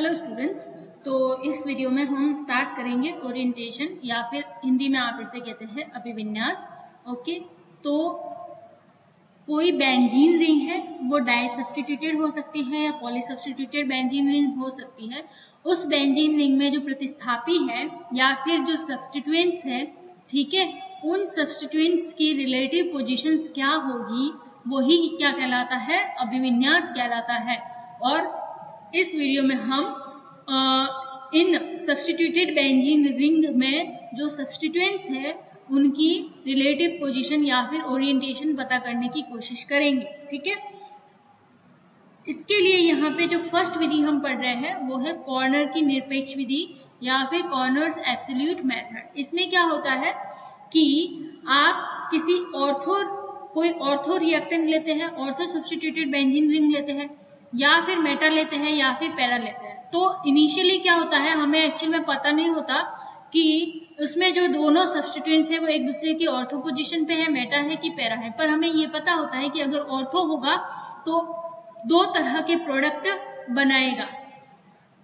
Hello students, तो इस video में हम स्टार्ट करेंगे ओरिएंटेशन या फिर हिंदी में आप इसे कहते हैं अभिविन्यास। ओके, तो कोई बेंजीन रिंग है वो डाई सब्स्टिट्यूटेड हो सकती है या पॉली सब्स्टिट्यूटेड बेंजीन रिंग हो सकती है। उस बेंजीन रिंग में जो प्रतिस्थापी है या फिर जो सब्स्टिट्यूएंट्स है, ठीक है, उन सब्स्टिट्यूएंट्स की रिलेटिव पोजीशंस क्या होगी वही क्या कहलाता है, अभिविन्यास कहलाता है। और इस वीडियो में हम इन सब्स्टिट्यूटेड बेंजीन रिंग में जो सब्स्टिट्यूएंट्स है उनकी रिलेटिव पोजीशन या फिर ओरिएंटेशन पता करने की कोशिश करेंगे। ठीक है, इसके लिए यहाँ पे जो फर्स्ट विधि हम पढ़ रहे हैं वो है कॉर्नर की निरपेक्ष विधि या फिर कॉर्नर्स एब्सोल्यूट मेथड। इसमें क्या होता है कि आप किसी कोई ऑर्थो रिएक्टेंट लेते हैं, ऑर्थो सब्स्टिट्यूटेड बेंजीन रिंग लेते हैं या फिर मेटा लेते हैं या फिर पैरा लेते हैं। तो इनिशियली क्या होता है, हमें एक्चुअल में पता नहीं होता कि उसमें जो दोनों सब्स्टिट्यूएंट्स है वो एक दूसरे की ऑर्थो पोजीशन पे है, मेटा है कि पैरा है। पर हमें ये पता होता है कि अगर ऑर्थो होगा तो दो तरह के प्रोडक्ट बनाएगा,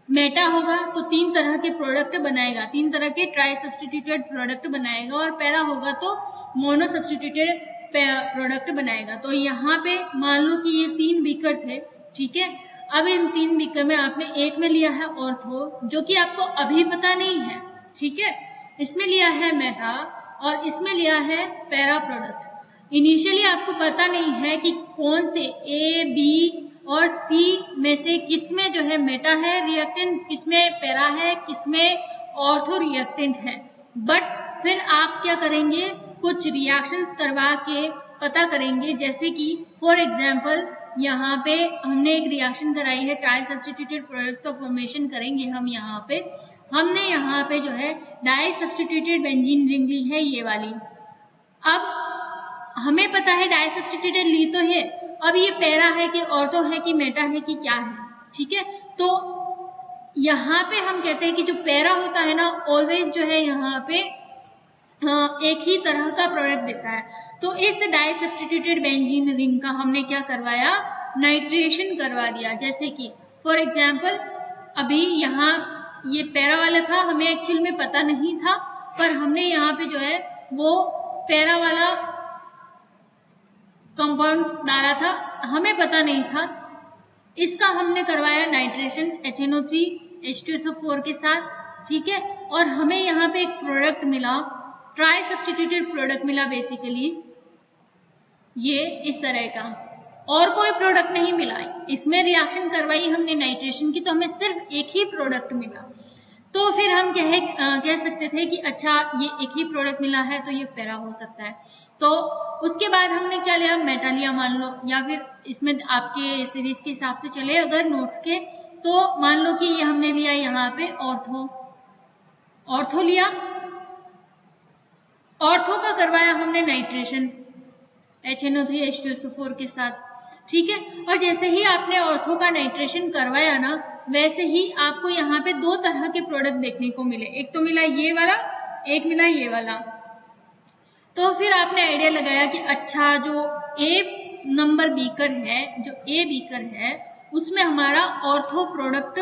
मेटा होगा तो तीन तरह के प्रोडक्ट बनाएगा, तीन तरह के ट्राई सब्स्टिट्यूटेड प्रोडक्ट बनाएगा, और पैरा होगा तो मोनो सब्स्टिट्यूटेड प्रोडक्ट बनाएगा। तो यहाँ पे मान लो कि ये तीन बीकर थे, ठीक है। अब इन तीन बीकर में आपने एक में लिया है ऑर्थो जो कि आपको अभी पता नहीं है, ठीक है, इसमें लिया है मेटा और इसमें लिया है पैरा प्रोडक्ट। इनिशियली आपको पता नहीं है कि कौन से ए बी और सी में से किसमें जो है मेटा है रिएक्टेंट, किसमें पैरा है, किसमें ऑर्थो रिएक्टेंट है। बट फिर आप क्या करेंगे, कुछ रिएक्शंस करवा के पता करेंगे। जैसे कि फॉर एग्जांपल यहाँ पे हमने एक रिएक्शन कराई है, ट्राई सब्स्टिट्यूटेड प्रोडक्ट का फॉर्मेशन करेंगे हम। यहाँ पे हमने यहाँ पे जो है डाई सब्स्टिट्यूटेड बेंजीन रिंग ली है, ये वाली। अब हमें पता है डाई सब्स्टिट्यूटेड ली तो है, अब ये पैरा है कि ऑर्थो है कि मेटा है कि क्या है, ठीक है। तो यहाँ पे हम कहते हैं कि जो पैरा होता है ना, ऑलवेज जो है यहाँ पे एक ही तरह का प्रोडक्ट देता है। तो इस डाई सब्स्टिट्यूटेड बेंजीन रिंग का हमने क्या करवाया, नाइट्रेशन करवा दिया। जैसे कि फॉर एग्जांपल अभी यहाँ ये पैरा वाला था, हमें एक्चुअल में पता नहीं था, पर हमने यहाँ पे जो है वो पैरा वाला कंपाउंड डाला था, हमें पता नहीं था, इसका हमने करवाया नाइट्रेशन HNO3 H2SO4 के साथ, ठीक है। और हमें यहाँ पे एक प्रोडक्ट मिला, ट्राई सब्स्टिट्यूटेड प्रोडक्ट मिला, बेसिकली ये इस तरह का, और कोई प्रोडक्ट नहीं मिला। इसमें रिएक्शन करवाई हमने नाइट्रेशन की तो हमें सिर्फ एक ही प्रोडक्ट मिला। तो फिर हम कह सकते थे कि अच्छा ये एक ही प्रोडक्ट मिला है तो ये पैरा हो सकता है। तो उसके बाद हमने क्या लिया, मेटा लिया मान लो, या फिर इसमें आपके सीरीज के हिसाब से चले अगर नोट्स के, तो मान लो कि ये हमने लिया यहाँ पे ऑर्थो लिया, ऑर्थो का करवाया हमने नाइट्रेशन HNO3 H2SO4 के साथ, ठीक है। और जैसे ही आपने ऑर्थो का नाइट्रेशन करवाया ना, वैसे ही आपको यहाँ पे दो तरह के प्रोडक्ट देखने को मिले, एक तो मिला ये वाला, एक मिला ये वाला। तो फिर आपने आइडिया लगाया कि अच्छा जो ए नंबर बीकर है, जो ए बीकर है उसमें हमारा ortho product,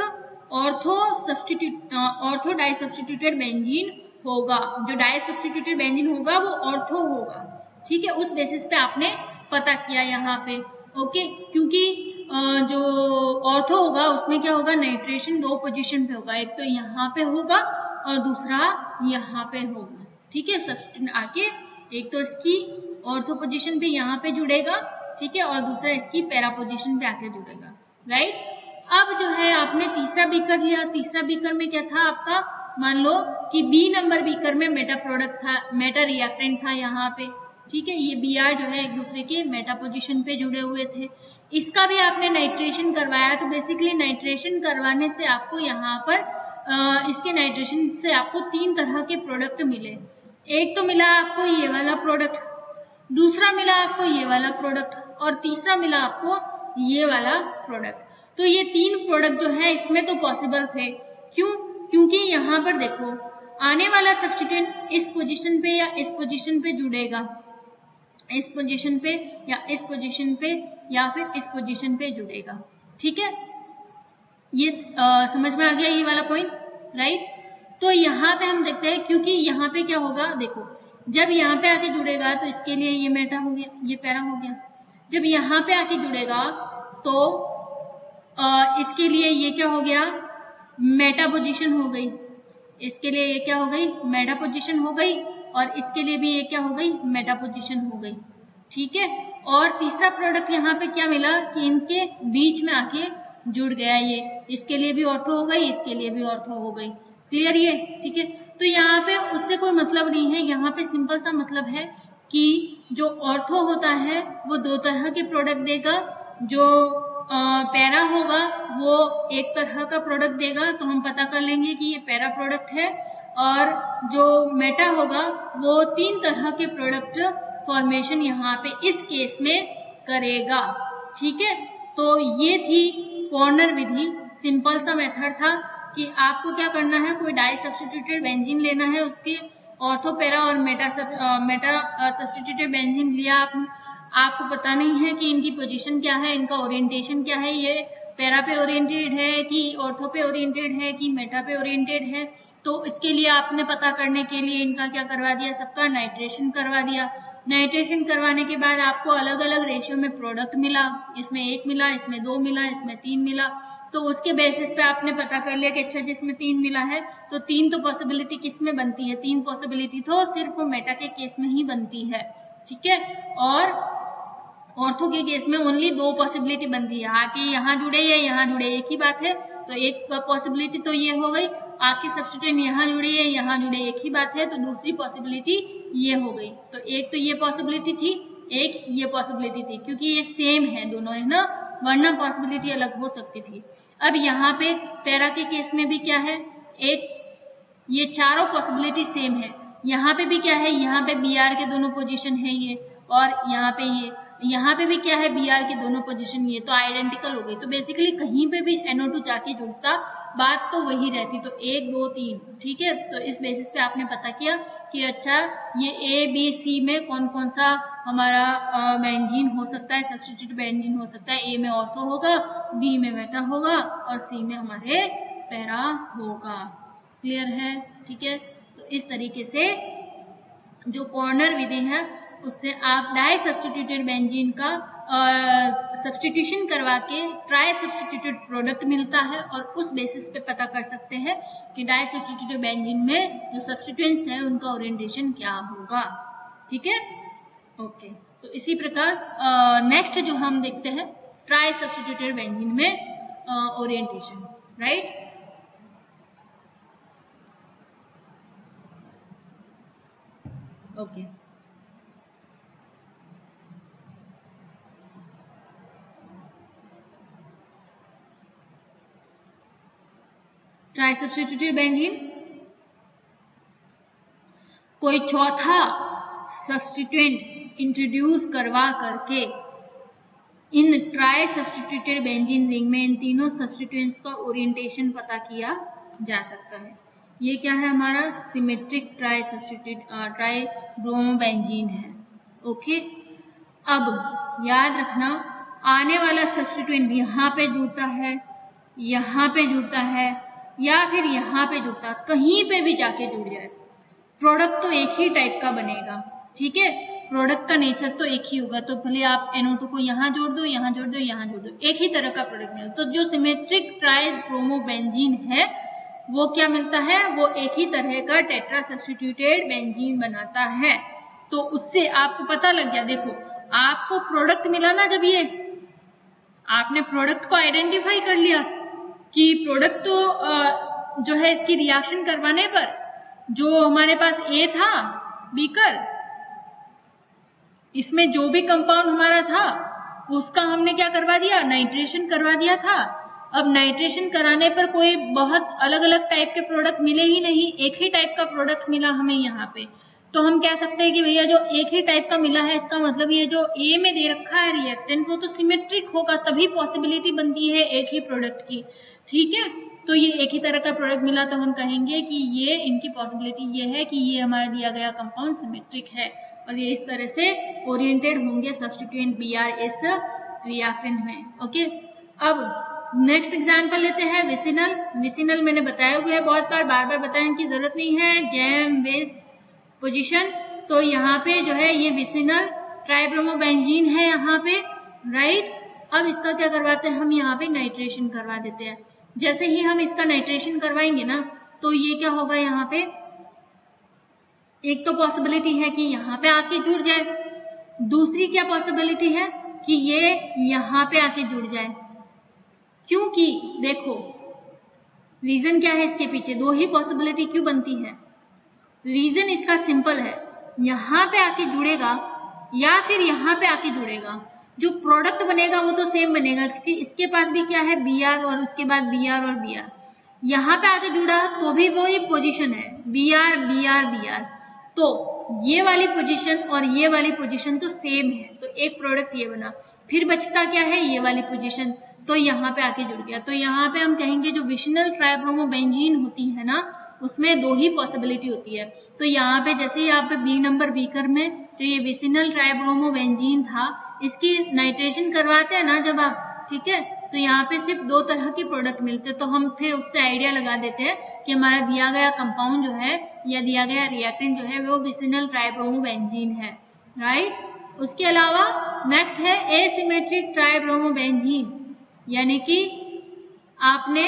ortho di substituted benzene होगा, जो डाई सब्स्टिट्यूटेड बेंजीन होगा वो ऑर्थो होगा, ठीक है। उस बेसिस पे आपने पता किया यहाँ पे, ओके। क्योंकि जो ऑर्थो होगा उसमें क्या होगा, नाइट्रेशन दो पोजीशन पे होगा, एक तो यहाँ पे होगा और दूसरा यहाँ पे होगा, ठीक है। सब्स्टिट्यूट आके एक तो इसकी ऑर्थो पोजीशन पे यहाँ पे जुड़ेगा, ठीक है, और दूसरा इसकी पैरा पोजीशन पे आके जुड़ेगा, राइट। अब जो है आपने तीसरा बीकर लिया, तीसरा बीकर में क्या था आपका, मान लो कि बी नंबर बीकर में मेटा प्रोडक्ट था, मेटा रिएक्टेंट था यहाँ पे, ठीक है। ये Br जो है एक दूसरे के मेटा पोजीशन पे जुड़े हुए थे, इसका भी आपने नाइट्रेशन करवाया। तो बेसिकली नाइट्रेशन करवाने से आपको यहाँ पर इसके नाइट्रेशन से आपको तीन तरह के प्रोडक्ट मिले। एक तो मिला आपको ये वाला प्रोडक्ट, दूसरा मिला आपको ये वाला प्रोडक्ट, और तीसरा मिला आपको ये वाला प्रोडक्ट। तो ये तीन प्रोडक्ट जो है इसमें तो पॉसिबल थे, क्यों, क्योंकि यहाँ पर देखो आने वाला सब्स्टिट्यूएंट इस पोजीशन पे या इस पोजीशन पे जुड़ेगा, इस पोजीशन पे या इस पोजीशन पे या फिर इस पोजीशन पे जुड़ेगा, ठीक है। ये समझ में आ गया ये वाला पॉइंट, राइट। तो यहाँ पे हम देखते हैं, क्योंकि यहाँ पे क्या होगा, देखो जब यहाँ पे आके जुड़ेगा तो इसके लिए ये मेटा हो गया, ये पैरा हो गया। जब यहाँ पे आके जुड़ेगा तो इसके लिए ये क्या हो गया, मेटा पोजीशन हो गई। इसके लिए ये क्या हो गई, मेटा पोजीशन हो गई, और इसके लिए भी ये क्या हो गई, मेटा पोजीशन हो गई, ठीक है। और तीसरा प्रोडक्ट यहाँ पे क्या मिला कि इनके बीच में आके जुड़ गया ये, इसके लिए भी ऑर्थो हो गई, इसके लिए भी ऑर्थो हो गई। क्लियर ये, ठीक है। तो यहाँ पे उससे कोई मतलब नहीं है, यहाँ पे सिंपल सा मतलब है कि जो ऑर्थो होता है वो दो तरह के प्रोडक्ट देगा, जो पैरा होगा वो एक तरह का प्रोडक्ट देगा, तो हम पता कर लेंगे कि ये पैरा प्रोडक्ट है। और जो मेटा होगा वो तीन तरह के प्रोडक्ट फॉर्मेशन यहाँ पे इस केस में करेगा, ठीक है। तो ये थी कॉर्नर विधि, सिंपल सा मेथड था कि आपको क्या करना है, कोई डाई सब्स्टिट्यूटेड बेंजीन लेना है, उसके ऑर्थो, पैरा और मेटा सब्स्टिट्यूटेड बेंजीन लिया आपको पता नहीं है कि इनकी पोजीशन क्या है, इनका ओरिएंटेशन क्या है, ये पैरा पे ओरिएंटेड है कि ऑर्थो पे ओरिएंटेड है कि मेटा पे ओरिएंटेड है। तो इसके लिए आपने पता करने के लिए इनका क्या करवा दिया, सबका नाइट्रेशन करवा दिया। नाइट्रेशन करवाने के बाद आपको अलग अलग रेशियो में प्रोडक्ट मिला, इसमें 1 मिला, इसमें 2 मिला, इसमें 3 मिला। तो उसके बेसिस पे आपने पता कर लिया कि अच्छा जिसमें 3 मिला है तो 3 तो पॉसिबिलिटी किस में बनती है, 3 पॉसिबिलिटी तो सिर्फ मेटा के केस में ही बनती है, ठीक है। और ऑर्थो के केस में ओनली 2 पॉसिबिलिटी बनती है, आके यहाँ जुड़े या यहाँ जुड़े, एक ही बात है। तो एक पॉसिबिलिटी तो ये हो गई, आके सब्स्टिट्यूएंट यहाँ जुड़े या यहाँ जुड़े, एक ही बात है। तो दूसरी पॉसिबिलिटी ये हो गई। तो एक तो ये पॉसिबिलिटी थी, एक ये पॉसिबिलिटी थी, क्योंकि ये सेम है दोनों, है ना, वरना पॉसिबिलिटी अलग हो सकती थी। अब यहाँ पे पैरा के केस में भी क्या है, एक ये चारों पॉसिबिलिटी सेम है। यहाँ पे भी क्या है, यहाँ पे बी आर के दोनों पोजीशन है ये, और यहाँ पे ये, यहाँ पे भी क्या है, बी आर के दोनों पोजीशन ये, तो आइडेंटिकल हो गई। तो बेसिकली कहीं पे भी NO2 जाके जुड़ता, बात तो वही रहती। तो 1 2 3, ठीक है। तो इस बेसिस पे आपने पता किया कि अच्छा ये A B C में कौन कौन सा हमारा बेंजीन हो सकता है, सब्स्टिट्यूट बेंजीन हो सकता है। A में ऑर्थो होगा, B में मेटा होगा, और C में हमारे पैरा होगा। क्लियर है, ठीक है। तो इस तरीके से जो कॉर्नर विधि है उससे आप डाई सब्स्टिट्यूटेड बेंजीन का सब्स्टिट्यूशन करवा के ट्राई सब्स्टिट्यूटेड प्रोडक्ट मिलता है, और उस बेसिस पे पता कर सकते हैं कि डाई सब्स्टिट्यूटेड बेंजीन में जो सब्स्टिट्यूएंट्स हैं उनका ओरिएंटेशन क्या होगा, ठीक है। ओके, तो इसी प्रकार नेक्स्ट जो हम देखते हैं ट्राई सब्स्टिट्यूटेड बेंजीन में orientation, right. Okay, try substituted benzene कोई चौथा सब्स्टिट्यूएंट इंट्रोड्यूस करवा करके इन ट्राई सब्स्टिट्यूटेड बेंजीन रिंग में इन तीनों सब्स्टिट्यूएंट्स का ओरिएंटेशन पता किया जा सकता है। ये क्या है, हमारा सिमेट्रिक ट्राई ब्रोमोबेंजीन है। ओके, अब याद रखना आने वाला सब्स्टिट्यूएंट यहाँ पे जुड़ता है, यहाँ पे जुड़ता है, या फिर यहाँ पे जुड़ता, कहीं पे भी जाके जुड़ जाए, प्रोडक्ट तो एक ही टाइप का बनेगा, ठीक है। प्रोडक्ट का नेचर तो एक ही होगा। तो भले आप NO2 को यहाँ जोड़ दो, यहाँ जोड़ दो, यहाँ जोड़ दो, एक ही तरह का प्रोडक्ट मिलेगा। तो जो सिमेट्रिक ट्राई ब्रोमोबेंजीन है वो क्या मिलता है, वो एक ही तरह का टेट्रा सब्स्टिट्यूटेड बेंजीन बनाता है। तो उससे आपको पता लग गया, देखो आपको प्रोडक्ट मिला ना, जब ये आपने प्रोडक्ट को आइडेंटिफाई कर लिया कि प्रोडक्ट तो जो है इसकी रिएक्शन करवाने पर जो हमारे पास A था बीकर, इसमें जो भी कंपाउंड हमारा था उसका हमने क्या करवा दिया, नाइट्रेशन करवा दिया था। अब नाइट्रेशन कराने पर कोई बहुत अलग अलग टाइप के प्रोडक्ट मिले ही नहीं, एक ही टाइप का प्रोडक्ट मिला हमें यहाँ पे। तो हम कह सकते हैं कि भैया जो एक ही टाइप का मिला है, इसका मतलब ये जो A में दे रखा है रिएक्टेंट वो तो सिमेट्रिक होगा, तभी पॉसिबिलिटी बनती है एक ही प्रोडक्ट की, ठीक है। तो ये एक ही तरह का प्रोडक्ट मिला तो हम कहेंगे कि ये इनकी पॉसिबिलिटी ये है कि ये हमारा दिया गया कंपाउंड सिमेट्रिक है, और ये इस तरह से ओरिएंटेड होंगे सब्स्टिट्यूएंट BR इस रिएक्टेंट में। ओके, अब नेक्स्ट एग्जाम्पल लेते हैं विसिनल। विसिनल मैंने बताया हुआ है बहुत बार, बार बार बताने की जरूरत नहीं है। जैम बेस पोजीशन, तो यहाँ पे जो है ये विसिनल ट्राइब्रोमोबेंजीन है यहाँ पे, राइट। अब इसका क्या करवाते हैं हम, यहाँ पे नाइट्रेशन करवा देते हैं। जैसे ही हम इसका नाइट्रेशन करवाएंगे ना, तो ये क्या होगा, यहाँ पे एक तो पॉसिबिलिटी है कि यहाँ पे आके जुड़ जाए, दूसरी क्या पॉसिबिलिटी है कि ये यहाँ पे आके जुड़ जाए। क्योंकि देखो रीजन क्या है इसके पीछे, दो ही पॉसिबिलिटी क्यों बनती है। रीजन इसका सिंपल है, यहाँ पे आके जुड़ेगा या फिर यहाँ पे आके जुड़ेगा, जो प्रोडक्ट बनेगा वो तो सेम बनेगा, क्योंकि इसके पास भी क्या है Br और उसके बाद Br और Br। यहाँ पे आके जुड़ा तो भी वही पोजीशन है Br Br Br, तो ये वाली पोजीशन और ये वाली पोजीशन तो सेम है, तो एक प्रोडक्ट ये बना। फिर बचता क्या है, ये वाली पोजीशन, तो यहाँ पे आके जुड़ गया। तो यहाँ पे हम कहेंगे जो विसिनल ट्राइब्रोमोबेंजीन होती है ना, उसमें दो ही पॉसिबिलिटी होती है। तो यहाँ पे जैसे यहाँ पे बी नंबर बीकर में जो ये विसिनल ट्राइब्रोमोबेंजीन था, इसकी नाइट्रेशन करवाते हैं ना जब आप, ठीक है, तो यहाँ पे सिर्फ दो तरह के प्रोडक्ट मिलते हैं। तो हम फिर उससे आइडिया लगा देते हैं कि हमारा दिया गया कंपाउंड जो है या दिया गया रिएक्टेंट जो है वो विसिनल ट्राइब्रोमोबेंजीन है, राइट। उसके अलावा नेक्स्ट है एसिमेट्रिक ट्राइब्रोमोबेंजीन, यानी कि आपने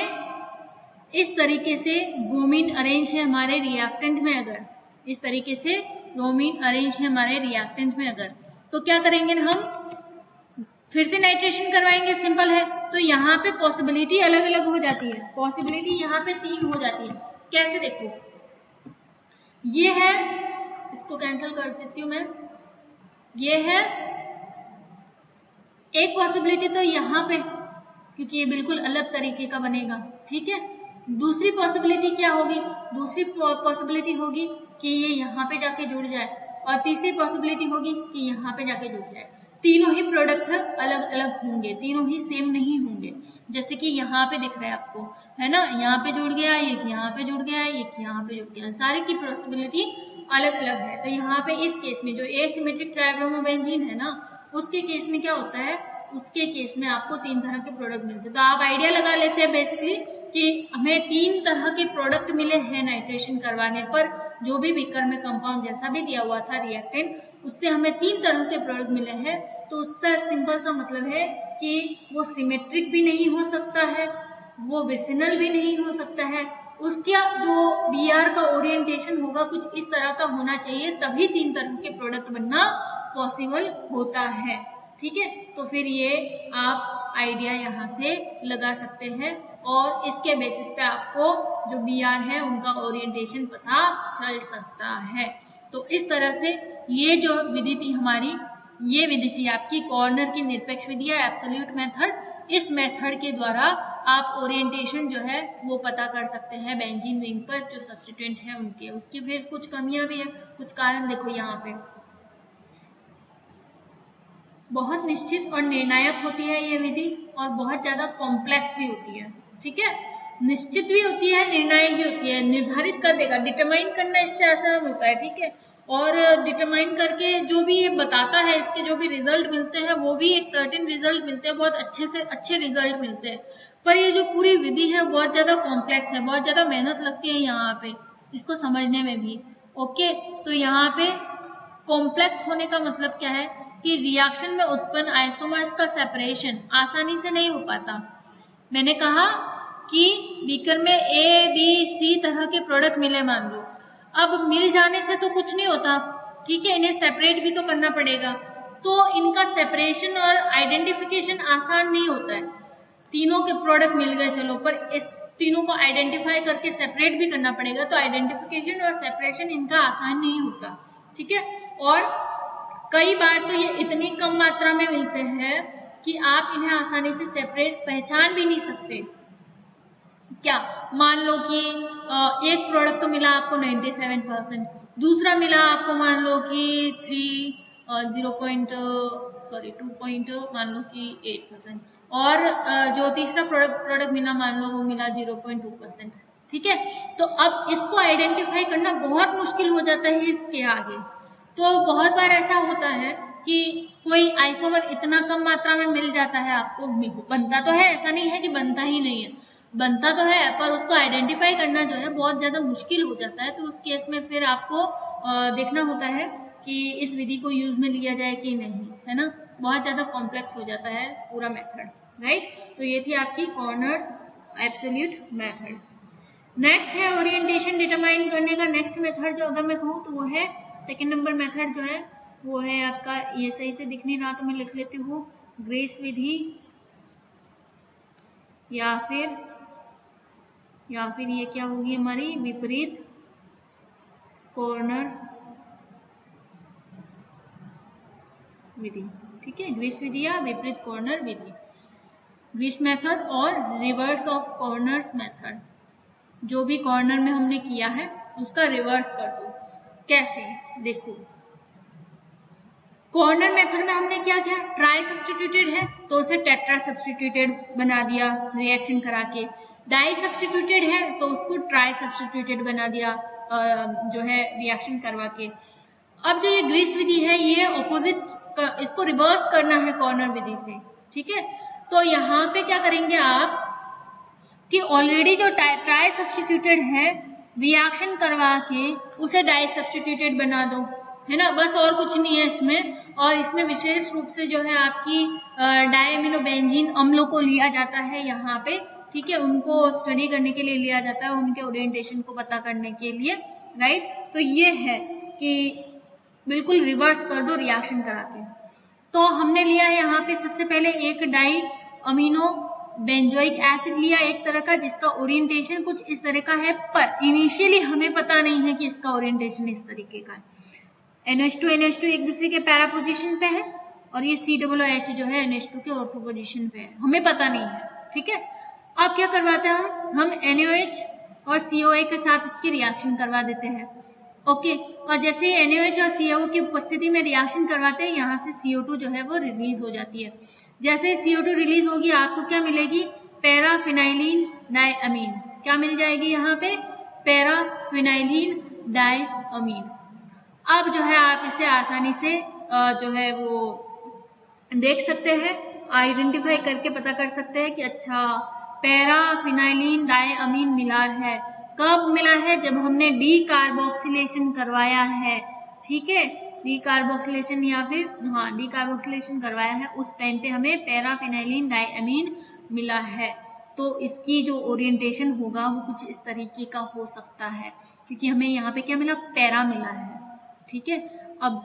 इस तरीके से ब्रोमीन अरेंज है हमारे रिएक्टेंट में, अगर इस तरीके से ब्रोमीन अरेंज है हमारे रिएक्टेंट में अगर, तो क्या करेंगे हम, फिर से नाइट्रेशन करवाएंगे, सिंपल है। तो यहाँ पे पॉसिबिलिटी अलग अलग हो जाती है, पॉसिबिलिटी यहाँ पे 3 हो जाती है। कैसे, देखो ये है, इसको कैंसिल कर देती हूँ मैं, ये है एक पॉसिबिलिटी, तो यहाँ पे क्योंकि ये बिल्कुल अलग तरीके का बनेगा, ठीक है। दूसरी पॉसिबिलिटी क्या होगी, दूसरी पॉसिबिलिटी होगी कि ये यहाँ पे जाके जुड़ जाए, और तीसरी पॉसिबिलिटी होगी कि यहाँ पे जाके जुड़ जाए। तीनों ही प्रोडक्ट अलग अलग होंगे, तीनों ही सेम नहीं होंगे। जैसे कि यहाँ पे दिख रहा है आपको, है ना, यहाँ पे जुड़ गया, एक यहाँ पे जुड़ गया, एक यहाँ पे जुड़ गया, सारी की पॉसिबिलिटी अलग अलग है। तो यहाँ पे इस केस में जो एसिमेट्रिक ट्राइब्रोमोबेंजीन है ना, उसके केस में क्या होता है, उसके केस में आपको 3 तरह के प्रोडक्ट मिलते हैं। तो आप आइडिया लगा लेते हैं बेसिकली कि हमें 3 तरह के प्रोडक्ट मिले हैं नाइट्रेशन करवाने पर। जो भी बीकर में कंपाउंड जैसा भी दिया हुआ था रिएक्टेंट, उससे हमें 3 तरह के प्रोडक्ट मिले हैं। तो उसका सिंपल सा मतलब है कि वो सिमेट्रिक भी नहीं हो सकता है, वो विसिनल भी नहीं हो सकता है, उसका जो Br का ओरिएंटेशन होगा कुछ इस तरह का होना चाहिए, तभी 3 तरह के प्रोडक्ट बनना पॉसिबल होता है, ठीक है। तो फिर ये आप आइडिया यहाँ से लगा सकते हैं, और इसके बेसिस पे आपको जो Br है उनका ओरिएंटेशन पता चल सकता है। तो इस तरह से ये जो विधि थी हमारी, ये विधि थी आपकी कॉर्नर की निरपेक्ष विधि है, एब्सोल्यूट मेथड। इस मेथड के द्वारा आप ओरिएंटेशन जो है वो पता कर सकते हैं बेंजीन रिंग पर जो सब्स्टिट्यूएंट है उनके। उसकी फिर कुछ कमियां भी है, कुछ कारण देखो यहाँ पे। बहुत निश्चित और निर्णायक होती है ये विधि, और बहुत ज्यादा कॉम्प्लेक्स भी होती है, ठीक है। निश्चित भी होती है, निर्णायक भी होती है, निर्धारित कर देगा, डिटरमाइन करना इससे आसान होता है, ठीक है। और डिटरमाइन करके जो भी ये बताता है, इसके जो भी रिजल्ट मिलते हैं वो भी एक सर्टेन रिजल्ट मिलते हैं, बहुत अच्छे से अच्छे रिजल्ट मिलते हैं। पर ये जो पूरी विधि है बहुत ज्यादा कॉम्प्लेक्स है, बहुत ज्यादा मेहनत लगती है यहाँ पे इसको समझने में भी, ओके। तो यहाँ पे कॉम्प्लेक्स होने का मतलब क्या है कि रिएक्शन में उत्पन्न आइसोमर्स का सेपरेशन आसानी से नहीं हो पाता। मैंने कहा कि बीकर में A, B, C तरह के प्रोडक्ट मिले मान लो, अब मिल जाने से तो कुछ नहीं होता, ठीक है, इन्हें सेपरेट भी तो करना पड़ेगा। तो इनका सेपरेशन और आइडेंटिफिकेशन आसान नहीं होता है। तीनों के प्रोडक्ट मिल गए चलो, पर इस तीनों को आइडेंटिफाई करके सेपरेट भी करना पड़ेगा, तो आइडेंटिफिकेशन और सेपरेशन इनका आसान नहीं होता, ठीक है। और कई बार तो ये इतनी कम मात्रा में मिलते हैं कि आप इन्हें आसानी से सेपरेट पहचान भी नहीं सकते। क्या मान लो कि एक प्रोडक्ट तो मिला आपको 97%, दूसरा मिला आपको मान लो कि 2 मान लो कि 8%, और जो तीसरा प्रोडक्ट मिला मान लो वो मिला 0.2%, ठीक है। तो अब इसको आइडेंटिफाई करना बहुत मुश्किल हो जाता है इसके आगे। तो बहुत बार ऐसा होता है कि कोई आइसोमर इतना कम मात्रा में मिल जाता है आपको, बनता तो है, ऐसा नहीं है कि बनता ही नहीं है, बनता तो है, पर उसको आइडेंटिफाई करना जो है बहुत ज़्यादा मुश्किल हो जाता है। तो उस केस में फिर आपको देखना होता है कि इस विधि को यूज में लिया जाए कि नहीं, है ना, बहुत ज़्यादा कॉम्प्लेक्स हो जाता है पूरा मेथड, राइट। तो ये थी आपकी कॉर्नर्स एब्सोल्यूट मेथड। नेक्स्ट है ओरिएंटेशन डिटरमाइन करने का नेक्स्ट मेथड, जो अगर मैं कहूँ तो वो है सेकेंड नंबर मेथड जो है वो है आपका, ये सही से दिख नहीं रहा तो मैं लिख लेती हूँ, ग्रेस विधि या फिर ये क्या होगी हमारी विपरीत कॉर्नर विधि। ठीक है, ग्रीस विधि या विपरीत कॉर्नर विधि, ग्रीस मेथड और रिवर्स ऑफ कॉर्नर्स मेथड। जो भी कॉर्नर में हमने किया है उसका रिवर्स कर दो। कैसे, देखो कॉर्नर मेथड में हमने क्या किया, ट्राई सब्स्टिट्यूटेड है तो उसे टेट्रा सब्स्टिट्यूटेड बना दिया रिएक्शन करा के, डाई सब्स्टिट्यूटेड है तो उसको ट्राई सब्स्टिट्यूटेड बना दिया जो है रिएक्शन करवा के। अब जो ये ग्रीस विधि है ये ऑपोजिट, इसको रिवर्स करना है कॉर्नर विधि से। ठीक है, तो यहाँ पे क्या करेंगे आप कि ऑलरेडी जो ट्राई सब्स्टिट्यूटेड है रिएक्शन करवा के उसे डाई सब्स्टिट्यूटेड बना दो, है ना, बस और कुछ नहीं है इसमें। और इसमें विशेष रूप से जो है आपकी डायमिनोबेंजीन अम्लों को लिया जाता है यहाँ पे। ठीक है, उनको स्टडी करने के लिए लिया जाता है, उनके ओरिएंटेशन को पता करने के लिए, राइट। तो ये है कि बिल्कुल रिवर्स कर दो रिएक्शन करा के। तो हमने लिया है यहाँ पे सबसे पहले एक डाई अमीनो बेंजोइक एसिड लिया एक तरह का, जिसका ओरिएंटेशन कुछ इस तरह का है, पर इनिशियली हमें पता नहीं है कि इसका ओरिएंटेशन इस तरीके का है। NH2 NH2 एक दूसरे के पैरा पोजीशन पे है और ये COOH जो है NH2 के ऑर्थो पोजीशन पे है, हमें पता नहीं है। ठीक है, अब क्या करवाते हैं हम NaOH और COA के साथ इसकी रिएक्शन करवा देते हैं। ओके, और जैसे ही NaOH और CO की उपस्थिति में रिएक्शन करवाते हैं यहाँ से CO2 जो है वो रिलीज हो जाती है। जैसे CO2 रिलीज होगी आपको क्या मिलेगी, पैराफिनाइलिन डायअमीन। क्या मिल जाएगी यहाँ पे, पैराफिनाइलिन डायअमीन। अब जो है आप इसे आसानी से जो है वो देख सकते हैं, आइडेंटिफाई करके पता कर सकते हैं कि अच्छा पैराफिनाइलिन डायअमीन मिला है। कब मिला है, जब हमने डीकार्बोक्सिलेशन करवाया है। ठीक है, डीकार्बोक्सिलेशन या फिर डीकार्बोक्सिलेशन करवाया है, उस टाइम पे हमें पैराफिनाइलिन डायअमीन मिला है। तो इसकी जो ओरिएंटेशन होगा वो कुछ इस तरीके का हो सकता है, क्योंकि हमें यहाँ पे क्या मिला, पैरा मिला है। ठीक है, अब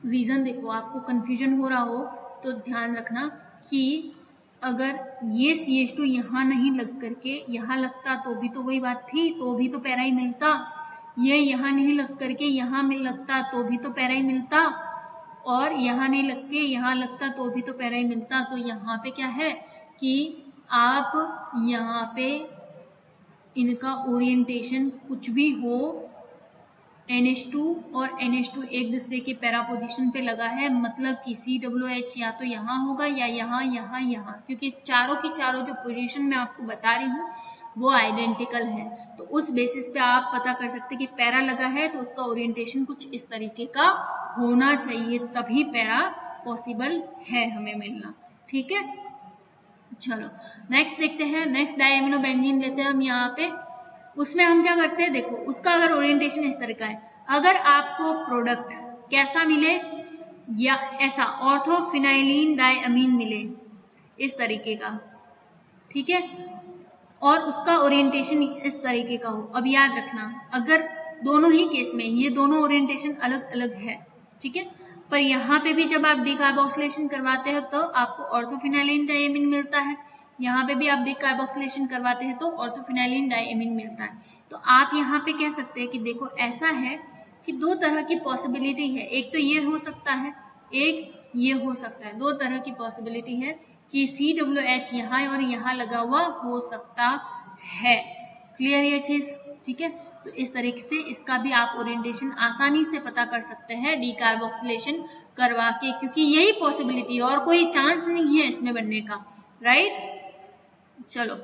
रीजन देखो, आपको कंफ्यूजन हो रहा हो तो ध्यान रखना कि अगर ये CH2 यहाँ नहीं लग करके यहाँ लगता तो भी तो वही बात थी, तो भी तो पैरा ही मिलता। ये यहाँ नहीं लग करके यहाँ में लगता तो भी तो पैरा ही मिलता, और यहाँ नहीं लग के यहाँ लगता तो भी तो पैरा ही मिलता। तो यहाँ पे क्या है कि आप यहाँ पे इनका ओरिएंटेशन कुछ भी हो, NH2 और NH2 एक दूसरे के पैरा पोजीशन पे लगा है, मतलब कि COOH या तो यहाँ होगा या यहाँ यहाँ यहाँ, क्योंकि चारों की चारों जो पोजीशन मैं आपको बता रही हूँ वो आइडेंटिकल है। तो उस बेसिस पे आप पता कर सकते हैं कि पैरा लगा है तो उसका ओरिएंटेशन कुछ इस तरीके का होना चाहिए, तभी पैरा पॉसिबल है हमें मिलना। ठीक है, चलो नेक्स्ट देखते हैं। नेक्स्ट डायमिनोबेंजीन लेते हैं हम यहाँ पे। उसमें हम क्या करते हैं, देखो उसका अगर ओरिएंटेशन इस तरह का है, अगर आपको प्रोडक्ट कैसा मिले या ऐसा ऑर्थोफिनाइलिन डायअमीन मिले इस तरीके का, ठीक है, और उसका ओरिएंटेशन इस तरीके का हो। अब याद रखना, अगर दोनों ही केस में ये दोनों ओरिएंटेशन अलग अलग है, ठीक है, पर यहाँ पे भी जब आप डीकार्बोक्सिलेशन करवाते हो तो आपको ऑर्थोफिनाइलिन डायअमीन मिलता है, यहाँ पे भी आप डीकार्बोक्सिलेशन करवाते हैं तो ऑर्थोफिनाइलिन डायअमीन मिलता है। तो आप यहाँ पे कह सकते हैं कि देखो ऐसा है कि दो तरह की पॉसिबिलिटी है, एक तो ये हो सकता है, एक ये हो सकता है, दो तरह की पॉसिबिलिटी है कि COOH यहाँ और यहाँ लगा हुआ हो सकता है। क्लियर ये चीज, ठीक है। तो इस तरीके से इसका भी आप ओरिएंटेशन आसानी से पता कर सकते हैं डीकार्बोक्सिलेशन करवा के, क्योंकि यही पॉसिबिलिटी है और कोई चांस नहीं है इसमें बनने का, राइट। चलो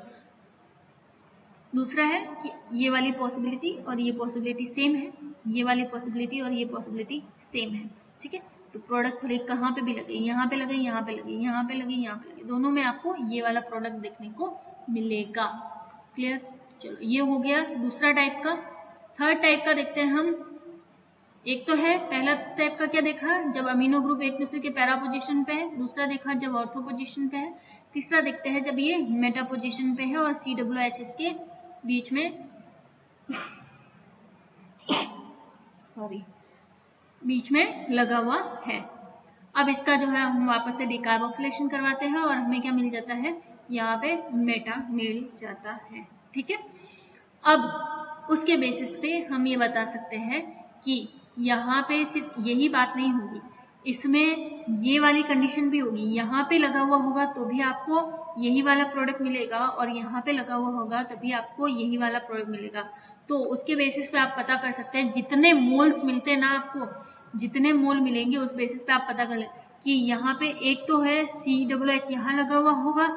दूसरा है कि ये वाली पॉसिबिलिटी और ये पॉसिबिलिटी सेम है, ये वाली पॉसिबिलिटी और ये पॉसिबिलिटी सेम है, ठीक है। तो प्रोडक्ट प्लेस कहाँ पे भी लगे, यहाँ पे लगे, यहाँ पे लगे, यहाँ पे लगे, यहाँ पे लगे, दोनों में आपको ये वाला प्रोडक्ट देखने को मिलेगा। क्लियर? चलो ये हो गया दूसरा टाइप का। थर्ड टाइप का देखते हैं हम। एक तो है पहला टाइप का क्या देखा, जब अमीनो ग्रुप एक दूसरे के पैरा पोजीशन पे है। दूसरा देखा जब ऑर्थो पोजीशन पे है। तीसरा देखते हैं जब ये मेटा पोजीशन पे है और COOH इसके बीच में बीच में लगा हुआ है। अब इसका जो है हम वापस से डिकार्बोक्सिलेशन करवाते हैं और हमें क्या मिल जाता है, यहाँ पे मेटा मिल जाता है। ठीक है, अब उसके बेसिस पे हम ये बता सकते हैं कि यहाँ पे सिर्फ यही बात नहीं होगी, इसमें ये वाली कंडीशन भी होगी। यहाँ पे लगा हुआ होगा तो भी आपको यही वाला प्रोडक्ट मिलेगा और यहाँ पे लगा हुआ होगा तभी आपको यही वाला प्रोडक्ट मिलेगा। तो उसके बेसिस पे आप पता कर सकते हैं, जितने मोल्स मिलते हैं ना आपको, जितने मोल मिलेंगे उस बेसिस पे आप पता कर लें कि यहाँ पे एक तो है COOH यहाँ लगा हुआ होगा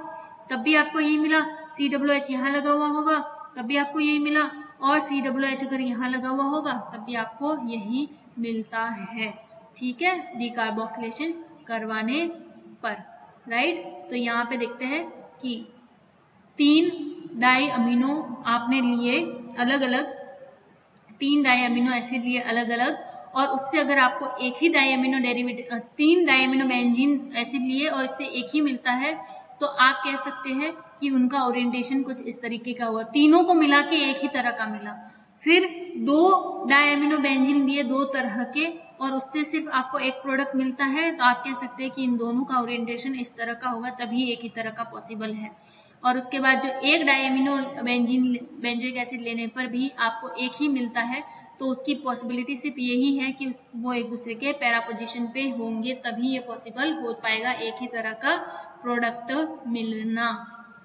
तब भी आपको यही मिला, COOH यहाँ लगा हुआ होगा तब भी आपको यही मिला, और COOH अगर यहाँ लगा हुआ होगा तब भी आपको यही मिलता है। ठीक है, डिकार्बोक्सिलेशन करवाने पर। राइट, तो यहाँ पे देखते हैं कि 3 डाई अमीनो आपने लिए अलग अलग, 3 डाई अमीनो एसिड लिए अलग अलग, और उससे अगर आपको एक ही di amino derivative 3 di amino benzene acid लिए और इससे एक ही मिलता है तो आप कह सकते हैं कि उनका ओरिएंटेशन कुछ इस तरीके का हुआ, तीनों को मिला के एक ही तरह का मिला। फिर 2 डाई अमीनो बेंजीन लिए 2 तरह के और उससे सिर्फ आपको एक प्रोडक्ट मिलता है तो आप कह सकते हैं कि इन दोनों का ओरिएंटेशन इस तरह का होगा तभी एक ही तरह का पॉसिबल है। और उसके बाद जो एक डायमिनो बेंजोइक एसिड लेने पर भी आपको एक ही मिलता है तो उसकी पॉसिबिलिटी सिर्फ यही है कि वो एक दूसरे के पैरा पोजीशन पे होंगे तभी ये पॉसिबल हो पाएगा एक ही तरह का प्रोडक्ट मिलना।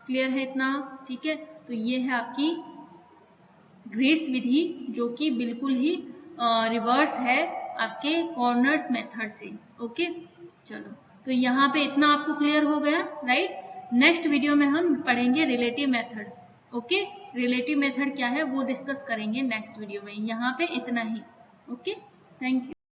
क्लियर है इतना? ठीक है, तो ये है आपकी ग्रीस विधि जो कि बिल्कुल ही रिवर्स है आपके कॉर्नर्स मेथड से। ओके, चलो तो यहाँ पे इतना आपको क्लियर हो गया। राइट, नेक्स्ट वीडियो में हम पढ़ेंगे relative method. Okay, relative method क्या है वो डिस्कस करेंगे नेक्स्ट वीडियो में। यहाँ पे इतना ही। Okay, thank you.